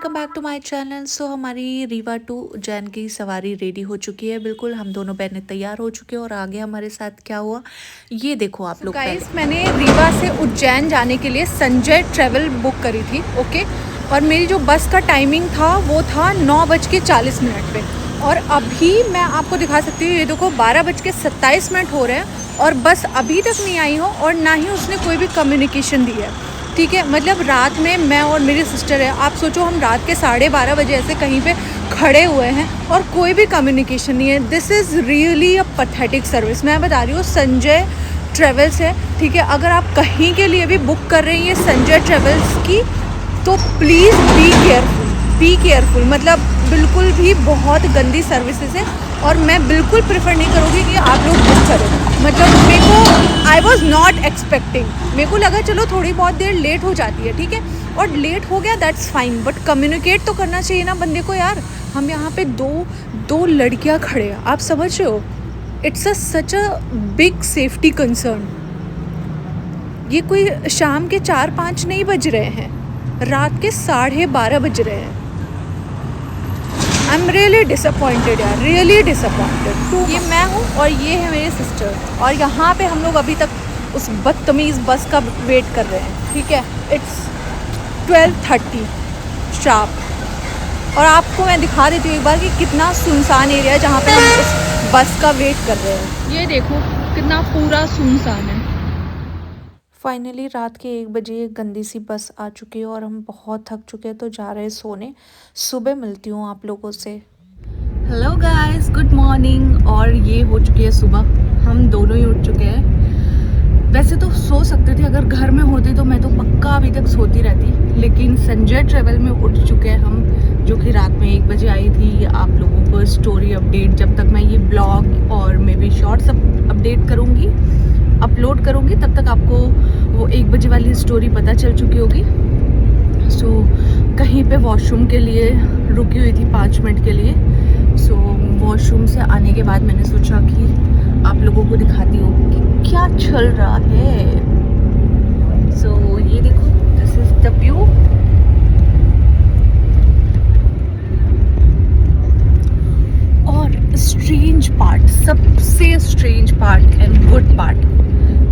Welcome back to my channel. So हमारी Rewa to Ujjain की सवारी रेडी हो चुकी है। बिल्कुल हम दोनों बहनें तैयार हो चुके हैं और आगे हमारे साथ क्या हुआ ये देखो आप लोग। गाइस, मैंने रीवा से उज्जैन जाने के लिए संजय ट्रैवल बुक करी थी। ओके, और मेरी जो बस का टाइमिंग था वो था 9:40 पे। और अभी मैं आपको दिखा सकती हूँ, ये देखो 12:27 हो रहे हैं और बस अभी तक नहीं आई हो और ना ही उसने कोई भी कम्युनिकेशन दी है। ठीक है, मतलब रात में मैं और मेरी सिस्टर है, आप सोचो हम रात के 12:30 बजे ऐसे कहीं पे खड़े हुए हैं और कोई भी कम्युनिकेशन नहीं है। This is really a pathetic service. मैं बता रही हूँ, संजय ट्रेवल्स है, ठीक है। अगर आप कहीं के लिए भी बुक कर रहे हैं ये संजय ट्रेवल्स की, तो प्लीज़ बी केयरफुल। मतलब बिल्कुल भी बहुत गंदी सर्विसेज है और मैं बिल्कुल प्रेफर नहीं करूँगी कि आप लोग बुक करें। मतलब मेरे को आई वॉज नॉट एक्सपेक्टिंग, मेरे को लगा चलो थोड़ी बहुत देर लेट हो जाती है, ठीक है, और लेट हो गया दैट्स फाइन, बट कम्युनिकेट तो करना चाहिए ना बंदे को यार। हम यहाँ पे दो लड़कियाँ खड़े हैं, आप समझ रहे हो। It's such a big safety concern. ये कोई शाम के 4-5 नहीं बज रहे हैं, रात के 12:30 बज रहे हैं। आई एम रियली डिसअपॉइंटेड यार, रियली डिसअपॉइंटेड। ये मैं हूँ और ये है मेरी सिस्टर, और यहाँ पे हम लोग अभी तक उस बदतमीज़ बस का वेट कर रहे हैं। ठीक है, इट्स 12:30 शार्प। और आपको मैं दिखा देती हूँ एक बार कि कितना सुनसान एरिया है जहाँ पे हम उस बस का वेट कर रहे हैं। ये देखो कितना पूरा सुनसान है। फाइनली रात के 1 बजे एक गंदी सी बस आ चुकी है और हम बहुत थक चुके हैं तो जा रहे हैं सोने। सुबह मिलती हूँ आप लोगों से। Hello guys, good morning. और ये हो चुकी है सुबह, हम दोनों ही उठ चुके हैं। वैसे तो सो सकते थे, अगर घर में होते तो मैं तो पक्का अभी तक सोती रहती, लेकिन संजय ट्रेवल में उठ चुके हैं हम, जो कि रात में 1 बजे आई थी। आप लोगों को स्टोरी अपडेट, जब तक मैं ये ब्लॉग और मे बी शॉर्ट्स अपडेट करूँगी, अपलोड करूँगी, तब तक आपको वो 1 बजे वाली स्टोरी पता चल चुकी होगी। सो कहीं पे वॉशरूम के लिए रुकी हुई थी 5 मिनट के लिए। सो वॉशरूम से आने के बाद मैंने सोचा कि आप लोगों को दिखाती हूँ कि क्या चल रहा है। सो ये देखो, दिस इज द व्यू। और स्ट्रेंज पार्ट, सबसे strange part and good part,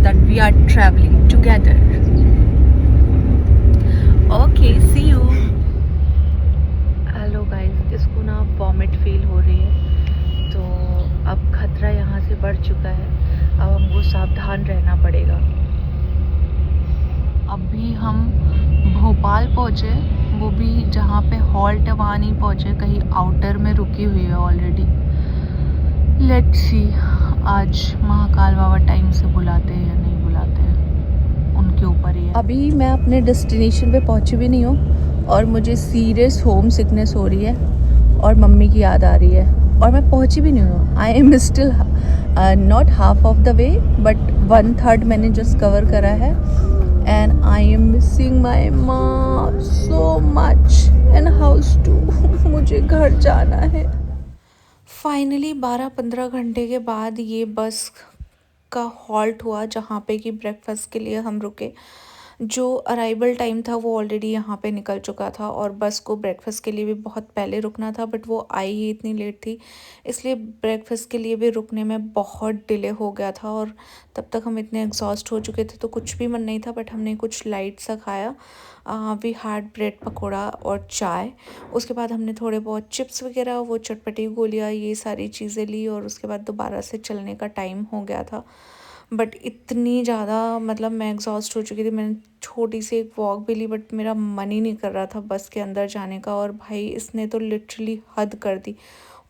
that we are travelling together. Okay, see you. Hello guys, इसको ना वॉमिट फील हो रही है, तो अब खतरा यहाँ से बढ़ चुका है। अब हमको सावधान रहना पड़ेगा। अभी हम भोपाल पहुँचे, वो भी जहाँ पे हॉल्ट है वहाँ नहीं पहुँचे, कहीं आउटर में रुकी हुई है ऑलरेडी। लेट्स सी आज महाकाल बाबा टाइम से बुलाते हैं या नहीं बुलाते हैं, उनके ऊपर ही है। अभी मैं अपने डेस्टिनेशन पे पहुँची भी नहीं हूँ और मुझे सीरियस होम सिकनेस हो रही है और मम्मी की याद आ रही है और मैं पहुँची भी नहीं हूँ। I am still not half of the way, but 1/3 मैंने जस्ट कवर करा है। And I am missing my माँ so much and house too. मुझे घर जाना है। फाइनली 12-15 घंटे के बाद ये बस का हॉल्ट हुआ जहाँ पे कि ब्रेकफास्ट के लिए हम रुके। जो अराइवल टाइम था वो ऑलरेडी यहाँ पे निकल चुका था और बस को ब्रेकफास्ट के लिए भी बहुत पहले रुकना था, बट वो आई ही इतनी लेट थी, इसलिए ब्रेकफास्ट के लिए भी रुकने में बहुत डिले हो गया था। और तब तक हम इतने एग्जॉस्ट हो चुके थे तो कुछ भी मन नहीं था, बट हमने कुछ लाइट सा खाया। वी हैड ब्रेड पकौड़ा और चाय। उसके बाद हमने थोड़े बहुत चिप्स वगैरह, वो चटपटी गोलियाँ, ये सारी चीज़ें ली और उसके बाद दोबारा से चलने का टाइम हो गया था। बट इतनी ज़्यादा, मतलब मैं एग्जॉस्ट हो चुकी थी। मैंने छोटी सी एक वॉक भी ली, बट मेरा मन ही नहीं कर रहा था बस के अंदर जाने का। और भाई इसने तो लिटरली हद कर दी।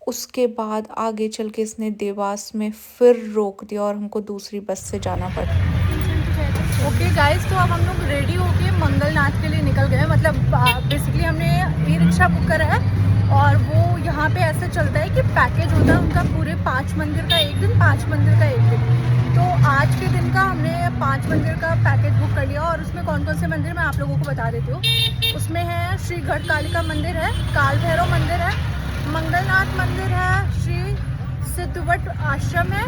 उसके बाद आगे चल के इसने देवास में फिर रोक दिया और हमको दूसरी बस से जाना पड़ा। ओके गाइस, तो अब हम लोग रेडी होके मंगलनाथ के लिए निकल गए। मतलब बेसिकली हमने ई रिक्शा बुक करा है और वो यहाँ पे ऐसे चलता है कि पैकेज होता है उनका पूरे 5 मंदिर का एक दिन, 5 मंदिर का एक दिन। तो आज के दिन का हमने 5 मंदिर का पैकेज बुक कर लिया और उसमें कौन कौन से मंदिर मैं आप लोगों को बता देती हूँ। उसमें है श्री घटकालिका मंदिर है, काल भैरव मंदिर है, मंगलनाथ मंदिर है, श्री सिद्धवट आश्रम है,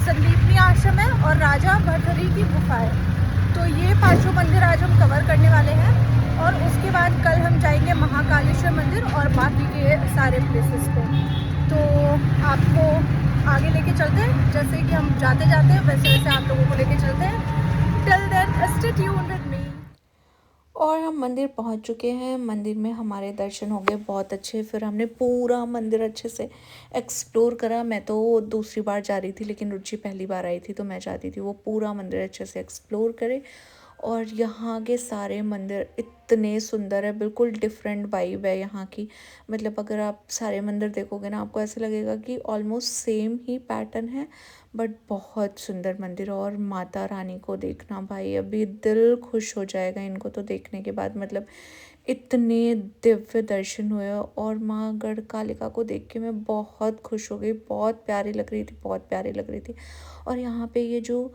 संदीपनी आश्रम है और राजा भरथरी की गुफा है। तो ये 5 मंदिर आज हम कवर करने वाले हैं और उसके बाद कल हम जाएंगे महाकालेश्वर मंदिर और बाकी के सारे प्लेसेस पे। तो आपको आगे लेके चलते हैं, जैसे कि हम जाते जाते हैं वैसे वैसे आप लोगों को लेके चलते हैं। Till then stay tuned with me. और हम मंदिर पहुंच चुके हैं। मंदिर में हमारे दर्शन हो गए बहुत अच्छे। फिर हमने पूरा मंदिर अच्छे से एक्सप्लोर करा। मैं तो दूसरी बार जा रही थी, लेकिन रुचि पहली बार आई थी, तो मैं चाहती थी वो पूरा मंदिर अच्छे से एक्सप्लोर करे। और यहाँ के सारे मंदिर इतने सुंदर है, बिल्कुल डिफरेंट वाइब है यहाँ की। मतलब अगर आप सारे मंदिर देखोगे ना, आपको ऐसे लगेगा कि ऑलमोस्ट सेम ही पैटर्न है, बट बहुत सुंदर मंदिर। और माता रानी को देखना भाई, अभी दिल खुश हो जाएगा इनको तो देखने के बाद। मतलब इतने दिव्य दर्शन हुए और माँ गढ़कालिका को देख के मैं बहुत खुश हो गई। बहुत प्यारी लग रही थी, बहुत प्यारी लग रही थी। और यहाँ पे ये जो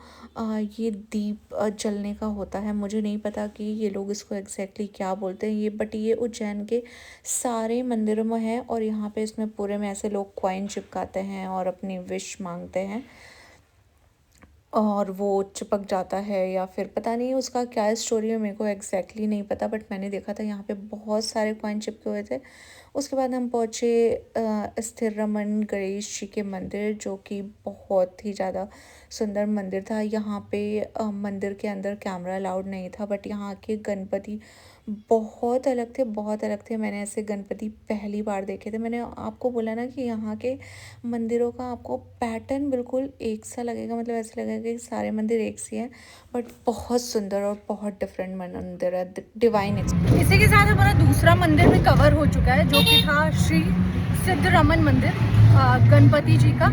ये दीप जलने का होता है, मुझे नहीं पता कि ये लोग इसको एग्जैक्टली क्या बोलते हैं ये, बट ये उज्जैन के सारे मंदिरों में है। और यहाँ पे इसमें पूरे में ऐसे लोग कॉइन चिपकाते हैं और अपनी विश मांगते हैं और वो चिपक जाता है, या फिर पता नहीं उसका क्या स्टोरी है, मेरे को एग्जैक्टली नहीं पता, बट मैंने देखा था यहाँ पे बहुत सारे कॉइन चिपके हुए थे। उसके बाद हम पहुँचे स्थिर रमन गणेश जी के मंदिर, जो कि बहुत ही ज़्यादा सुंदर मंदिर था। यहाँ पे मंदिर के अंदर कैमरा अलाउड नहीं था, बट यहाँ के गणपति बहुत अलग थे, बहुत अलग थे। मैंने ऐसे गणपति पहली बार देखे थे। मैंने आपको बोला ना कि यहाँ के मंदिरों का आपको पैटर्न बिल्कुल एक सा लगेगा, मतलब ऐसे लगेगा कि सारे मंदिर एक सी हैं, बट बहुत सुंदर और बहुत डिफरेंट मंदिर है। Divine experience. इसी के साथ हमारा दूसरा मंदिर भी कवर हो चुका है, जो कि था श्री सिद्धरमन मंदिर गणपति जी का।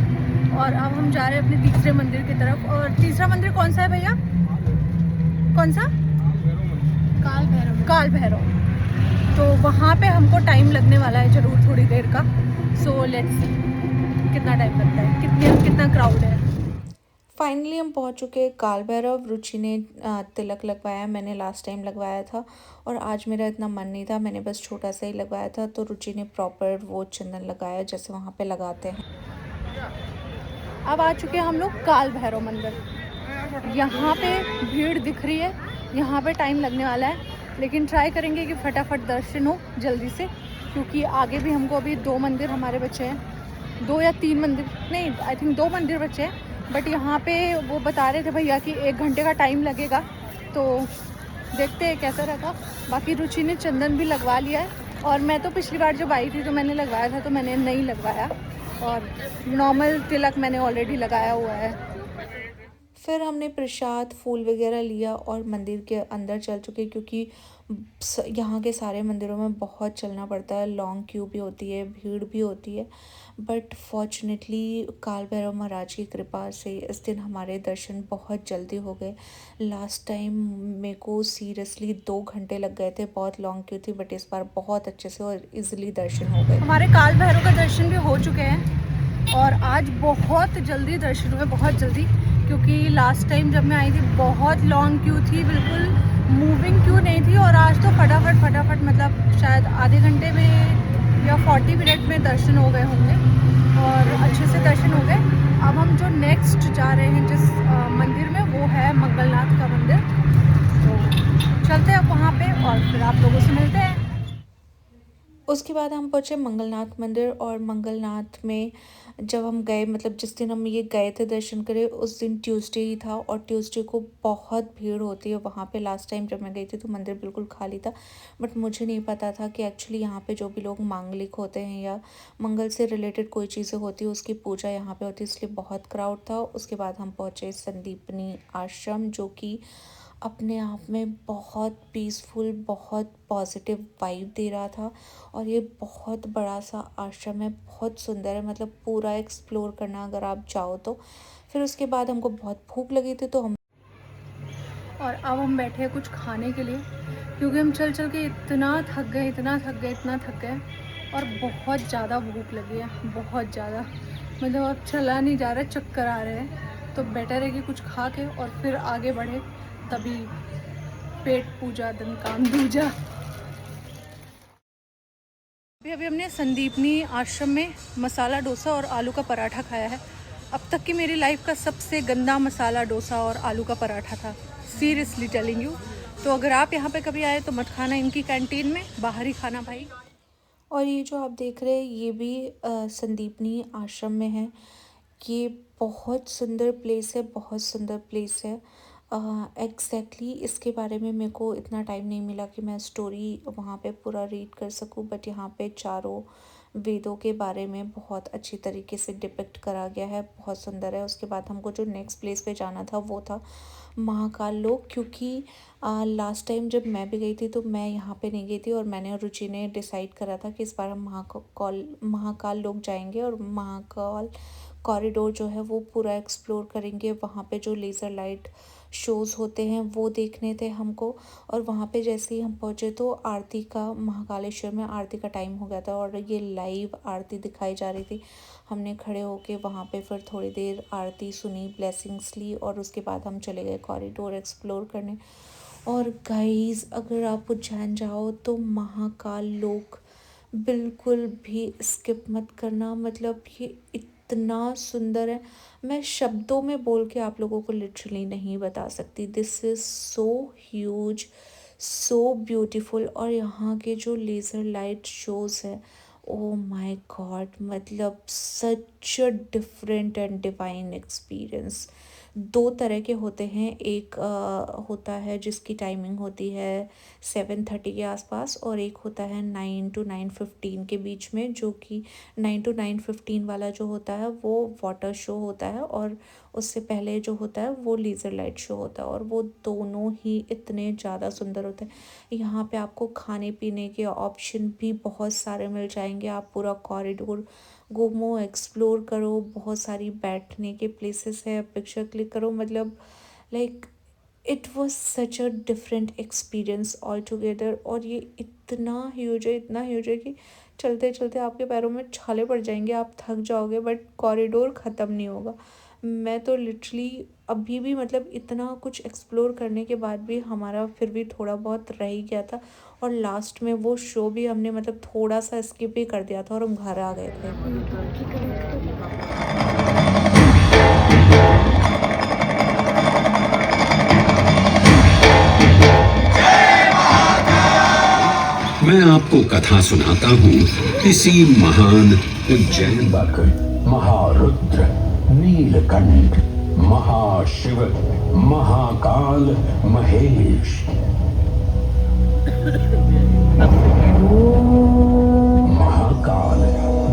और अब हम जा रहे हैं अपने तीसरे मंदिर की तरफ। और तीसरा मंदिर कौन सा है भैया? कौन सा? काल भैरव। काल भैरव। तो वहाँ पे हमको टाइम लगने वाला है ज़रूर, थोड़ी देर का। सो लेट्स सी कितना टाइम लगता है, कितना क्राउड है। फाइनली हम पहुँच चुके हैं काल भैरव। रुचि ने तिलक लगवाया, मैंने लास्ट टाइम लगवाया था और आज मेरा इतना मन नहीं था, मैंने बस छोटा सा ही लगवाया था। तो रुचि ने प्रॉपर वो चंदन लगाया जैसे वहाँ पे लगाते हैं। अब आ चुके हैं हम लोग काल भैरव मंदिर। यहाँ पे भीड़ दिख रही है, यहाँ पे टाइम लगने वाला है, लेकिन ट्राई करेंगे कि फटाफट दर्शन हो जल्दी से, क्योंकि आगे भी हमको अभी 2 मंदिर हमारे बचे हैं, 2 या 3 मंदिर, नहीं आई थिंक 2 मंदिर बचे हैं। बट यहाँ पे वो बता रहे थे भैया कि 1 घंटे का टाइम लगेगा, तो देखते हैं कैसा रहेगा। बाकी रुचि ने चंदन भी लगवा लिया है, और मैं तो पिछली बार जब आई थी तो मैंने लगवाया था, तो मैंने नहीं लगवाया, और नॉर्मल तिलक मैंने ऑलरेडी लगाया हुआ है। फिर हमने प्रसाद फूल वगैरह लिया और मंदिर के अंदर चल चुके, क्योंकि यहाँ के सारे मंदिरों में बहुत चलना पड़ता है, लॉन्ग क्यू भी होती है, भीड़ भी होती है। बट फॉर्चुनेटली काल भैरव महाराज की कृपा से इस दिन हमारे दर्शन बहुत जल्दी हो गए। लास्ट टाइम मेरे को सीरियसली 2 घंटे लग गए थे, बहुत लॉन्ग क्यू थी, बट इस बार बहुत अच्छे से और इजीली दर्शन हो गए। हमारे काल भैरव का दर्शन भी हो चुके हैं और आज बहुत जल्दी दर्शन हुए, बहुत जल्दी, क्योंकि लास्ट टाइम जब मैं आई थी बहुत लॉन्ग क्यू थी, बिल्कुल मूविंग क्यू नहीं थी। और आज तो फटाफट मतलब शायद आधे घंटे में या 40 मिनट में दर्शन हो गए होंगे और अच्छे से दर्शन हो गए। अब हम जो नेक्स्ट जा रहे हैं जिस मंदिर में, वो है मंगलनाथ का मंदिर, तो चलते हैं वहाँ पे और फिर आप लोगों से मिलते हैं। उसके बाद हम पहुँचे मंगलनाथ मंदिर, और मंगलनाथ में जब हम गए, मतलब जिस दिन हम ये गए थे दर्शन करे, उस दिन ट्यूसडे ही था, और ट्यूसडे को बहुत भीड़ होती है वहाँ पे। लास्ट टाइम जब मैं गई थी तो मंदिर बिल्कुल खाली था, बट मुझे नहीं पता था कि एक्चुअली यहाँ पे जो भी लोग मांगलिक होते हैं या मंगल से रिलेटेड कोई चीज़ें होती है, उसकी पूजा यहाँ पे होती है, इसलिए बहुत क्राउड था। उसके बाद हम पहुँचे संदीपनी आश्रम, जो कि अपने आप में बहुत पीसफुल, बहुत पॉजिटिव वाइब दे रहा था। और ये बहुत बड़ा सा आश्रम है, बहुत सुंदर है, मतलब पूरा एक्सप्लोर करना अगर आप चाहो तो। फिर उसके बाद हमको बहुत भूख लगी थी, तो हम और अब हम बैठे हैं कुछ खाने के लिए, क्योंकि हम चल चल के इतना थक गए और बहुत ज़्यादा भूख लगी है, बहुत ज़्यादा, मतलब अब चला नहीं जा रहा, चक्कर आ रहे हैं। तो बेटर है कि कुछ खा के और फिर आगे बढ़े, तभी पेट पूजा दिन काम दूजा। अभी हमने संदीपनी आश्रम में मसाला डोसा और आलू का पराठा खाया है। अब तक की मेरी लाइफ का सबसे गंदा मसाला डोसा और आलू का पराठा था, सीरियसली टेलिंग यू। तो अगर आप यहाँ पे कभी आए तो मत खाना इनकी कैंटीन में, बाहर ही खाना भाई। और ये जो आप देख रहे हैं ये भी संदीपनी आश्रम में है। ये बहुत सुंदर प्लेस है, बहुत सुंदर प्लेस है। एग्जैक्टली इसके बारे में मेरे को इतना टाइम नहीं मिला कि मैं स्टोरी वहाँ पे पूरा रीड कर सकूँ, बट यहाँ पे चारों वेदों के बारे में बहुत अच्छी तरीके से डिपिक्ट करा गया है, बहुत सुंदर है। उसके बाद हमको जो नेक्स्ट प्लेस पे जाना था वो था महाकाल लोक, क्योंकि लास्ट टाइम जब मैं भी गई थी तो मैं यहाँ पे नहीं गई थी और मैंने और रुचि ने डिसाइड करा था कि इस बार हम महाकाल लोक जाएंगे और महाकाल कॉरिडोर जो है वो पूरा एक्सप्लोर करेंगे। वहाँ पे जो लेज़र लाइट शोज़ होते हैं वो देखने थे हमको। और वहाँ पे जैसे ही हम पहुँचे तो आरती का, महाकालेश्वर में आरती का टाइम हो गया था और ये लाइव आरती दिखाई जा रही थी। हमने खड़े होके वहाँ पे फिर थोड़ी देर आरती सुनी, ब्लेसिंग्स ली और उसके बाद हम चले गए कॉरिडोर एक्सप्लोर करने। और गाइस अगर आप उज्जैन जाओ तो महाकाल लोक बिल्कुल भी स्किप मत करना। मतलब ये इतना सुंदर है, मैं शब्दों में बोल के आप लोगों को लिटरली नहीं बता सकती। This is so huge, so beautiful. और यहाँ के जो लेज़र लाइट शोज़ है, ओ माय गॉड, मतलब such a different and divine experience. दो तरह के होते हैं, एक होता है जिसकी टाइमिंग होती है 7:30 के आसपास और एक होता है 9 to 9:15 के बीच में, जो कि 9 to 9:15 वाला जो होता है वो वाटर शो होता है और उससे पहले जो होता है वो लेज़र लाइट शो होता है। और वो दोनों ही इतने ज़्यादा सुंदर होते हैं। यहाँ पे आपको खाने पीने के ऑप्शन भी बहुत सारे मिल जाएंगे। आप पूरा कॉरिडोर घूमो, एक्सप्लोर करो, बहुत सारी बैठने के प्लेसेस है, पिक्चर क्लिक करो। मतलब like it was such a different experience all together. और ये इतना ह्यूज है, इतना ह्यूज है कि चलते चलते आपके पैरों में छाले पड़ जाएंगे, आप थक जाओगे, बट कॉरिडोर ख़त्म नहीं होगा। मैं तो लिटरली अभी भी, मतलब इतना कुछ एक्सप्लोर करने के बाद भी हमारा फिर भी थोड़ा बहुत रह ही गया था। और लास्ट में वो शो भी हमने मतलब थोड़ा सा स्किप ही कर दिया था और हम घर आ गए थे। मैं आपको कथा सुनाता हूँ किसी महान उज्जैन बाकर, महारुद्र, नीलकंठ, महाशिव, महाकाल, महेश, महाकाल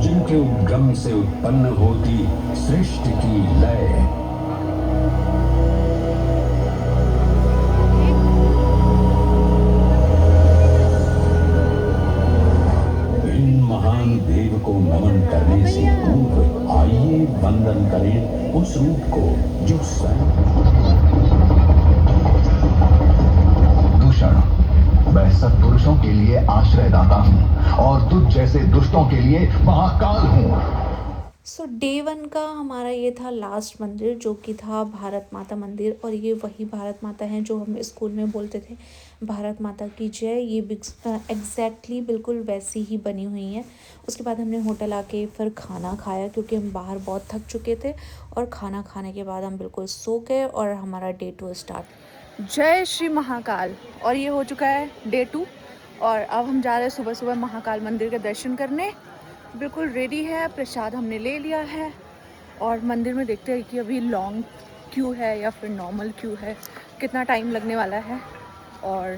जिनके उद्गम से उत्पन्न होती सृष्टि की लय। देव को नमन करने से पूर्व आइए वंदन करें उस रूप को जो स्वयं। दूषण, मैं सत्पुरुषों के लिए आश्रयदाता हूँ और तुझ जैसे दुष्टों के लिए महाकाल हूँ। सो डे 1 का हमारा ये था लास्ट मंदिर, जो कि था भारत माता मंदिर। और ये वही भारत माता हैं जो हम स्कूल में बोलते थे भारत माता की जय। ये एग्जैक्टली बिल्कुल वैसी ही बनी हुई हैं। उसके बाद हमने होटल आके फिर खाना खाया, क्योंकि हम बाहर बहुत थक चुके थे। और खाना खाने के बाद हम बिल्कुल सो गए और हमारा डे 2 स्टार्ट। जय श्री महाकाल। और ये हो चुका है डे 2 और अब हम जा रहे हैं सुबह सुबह महाकाल मंदिर के दर्शन करने। बिल्कुल रेडी है, प्रसाद हमने ले लिया है और मंदिर में देखते हैं कि अभी लॉन्ग क्यू है या फिर नॉर्मल क्यू है, कितना टाइम लगने वाला है। और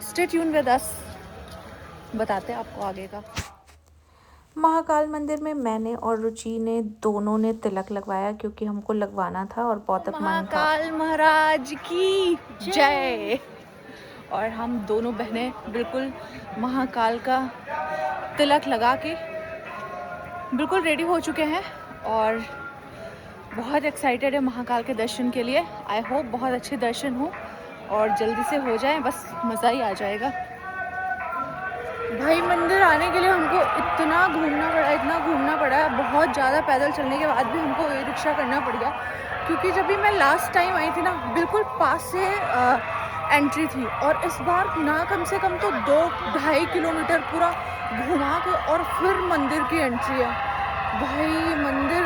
स्टे ट्यून विद अस, बताते हैं आपको आगे का। महाकाल मंदिर में मैंने और रुचि ने दोनों ने तिलक लगवाया, क्योंकि हमको लगवाना था और बहुत मन था। महाकाल महाराज की जय। और हम दोनों बहनें बिल्कुल महाकाल का तिलक लगा के बिल्कुल रेडी हो चुके हैं और बहुत एक्साइटेड है महाकाल के दर्शन के लिए। आई होप बहुत अच्छे दर्शन हो और जल्दी से हो जाए, बस मज़ा ही आ जाएगा। भाई मंदिर आने के लिए हमको इतना घूमना पड़ा, बहुत ज़्यादा पैदल चलने के बाद भी हमको ई रिक्शा करना पड़ गया, क्योंकि जब भी मैं लास्ट टाइम आई थी ना, बिल्कुल पास से एंट्री थी और इस बार ना कम से कम तो 2-2.5 किलोमीटर पूरा घुमा के और फिर मंदिर की एंट्री है। भाई मंदिर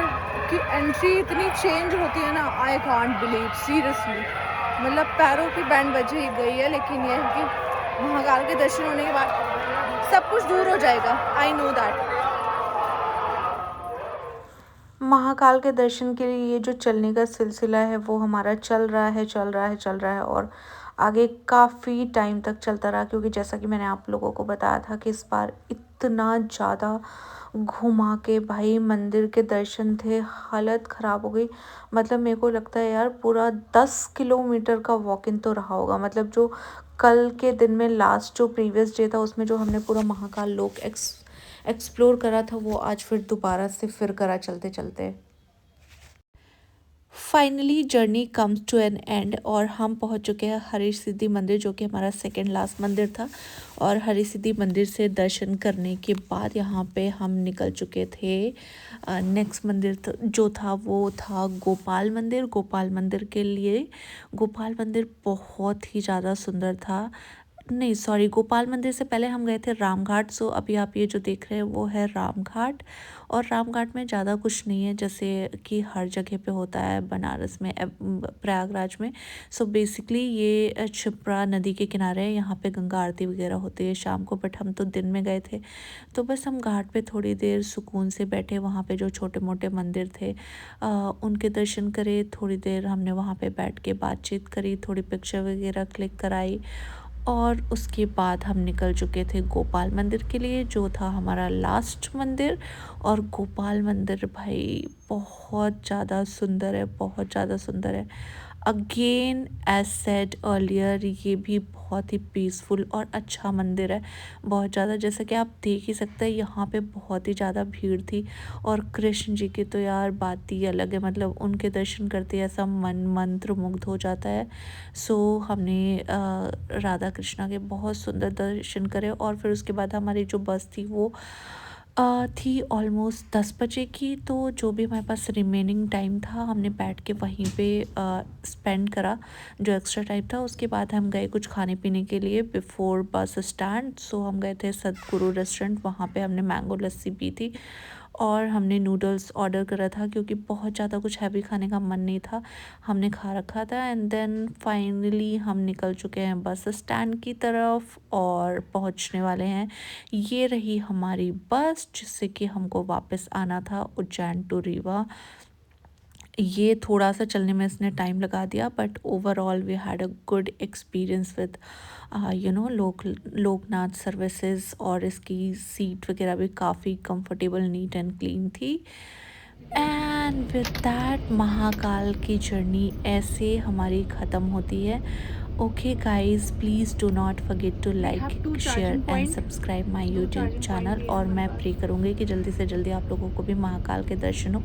की एंट्री इतनी चेंज होती है ना, आई कांट बिलीव, सीरियसली मतलब पैरों की बैंड बज ही गई है, लेकिन ये है कि महाकाल के दर्शन होने के बाद सब कुछ दूर हो जाएगा। I know that. महाकाल के दर्शन के लिए ये जो चलने का सिलसिला है वो हमारा चल रहा है, चल रहा है, चल रहा है और आगे काफ़ी टाइम तक चलता रहा, क्योंकि जैसा कि मैंने आप लोगों को बताया था कि इस बार इतना ज़्यादा घुमा के भाई मंदिर के दर्शन थे, हालत ख़राब हो गई। मतलब मेरे को लगता है यार पूरा 10 किलोमीटर का वॉक इन तो रहा होगा। मतलब जो कल के दिन में लास्ट जो प्रीवियस डे था उसमें जो हमने पूरा महाकाल लोक एक्सप्लोर करा था वो आज फिर दोबारा से फिर करा चलते चलते। Finally journey comes to an end और हम पहुंच चुके हैं हरी सिद्धि मंदिर, जो कि हमारा सेकंड लास्ट मंदिर था। और हरी सिद्धि मंदिर से दर्शन करने के बाद यहाँ पे हम निकल चुके थे नेक्स्ट मंदिर जो था वो था गोपाल मंदिर। गोपाल मंदिर के लिए गोपाल मंदिर बहुत ही ज़्यादा सुंदर था। नहीं सॉरी, गोपाल मंदिर से पहले हम गए थे रामघाट। सो अभी आप ये जो देख रहे हैं वो है रामघाट। और रामघाट में ज़्यादा कुछ नहीं है जैसे कि हर जगह पे होता है बनारस में, प्रयागराज में। सो बेसिकली ये क्षिप्रा नदी के किनारे है, यहाँ पे गंगा आरती वगैरह होती है शाम को। बट हम तो दिन में गए थे तो बस हम घाट पे थोड़ी देर सुकून से बैठे, वहाँ पे जो छोटे मोटे मंदिर थे उनके दर्शन करे। थोड़ी देर हमने वहाँ पे बैठ के बातचीत करी, थोड़ी पिक्चर वगैरह क्लिक कराई और उसके बाद हम निकल चुके थे गोपाल मंदिर के लिए, जो था हमारा लास्ट मंदिर। और गोपाल मंदिर भाई बहुत ज़्यादा सुंदर है, बहुत ज़्यादा सुंदर है। अगेन एज सेड अर्लियर, ये भी बहुत ही पीसफुल और अच्छा मंदिर है, बहुत ज़्यादा। जैसा कि आप देख ही सकते हैं यहाँ पे बहुत ही ज़्यादा भीड़ थी। और कृष्ण जी की तो यार बात ही अलग है, मतलब उनके दर्शन करते ऐसा मन मंत्र मुग्ध हो जाता है। सो हमने राधा कृष्णा के बहुत सुंदर दर्शन करे। और फिर उसके बाद हमारी जो बस थी वो थी ऑलमोस्ट 10 बजे की। तो जो भी हमारे पास रिमेनिंग टाइम था हमने बैठ के वहीं पे स्पेंड करा, जो एक्स्ट्रा टाइम था। उसके बाद हम गए कुछ खाने पीने के लिए बिफोर बस स्टैंड। सो हम गए थे सदगुरु रेस्टोरेंट, वहाँ पे हमने मैंगो लस्सी पी थी और हमने नूडल्स ऑर्डर करा था क्योंकि बहुत ज़्यादा कुछ हैवी खाने का मन नहीं था, हमने खा रखा था। एंड देन फाइनली हम निकल चुके हैं बस स्टैंड की तरफ और पहुंचने वाले हैं। ये रही हमारी बस जिससे कि हमको वापस आना था उज्जैन टू रीवा। ये थोड़ा सा चलने में इसने टाइम लगा दिया but overall we had a good experience with Loknath services. और इसकी सीट वगैरह भी काफ़ी कंफर्टेबल, नीट एंड क्लीन थी। एंड विद दैट महाकाल की जर्नी ऐसे हमारी ख़त्म होती है। Okay guys, please do not forget to like, share and subscribe my YouTube channel. और मैं प्रे करूँगी कि जल्दी से जल्दी आप लोगों को भी महाकाल के दर्शन हो।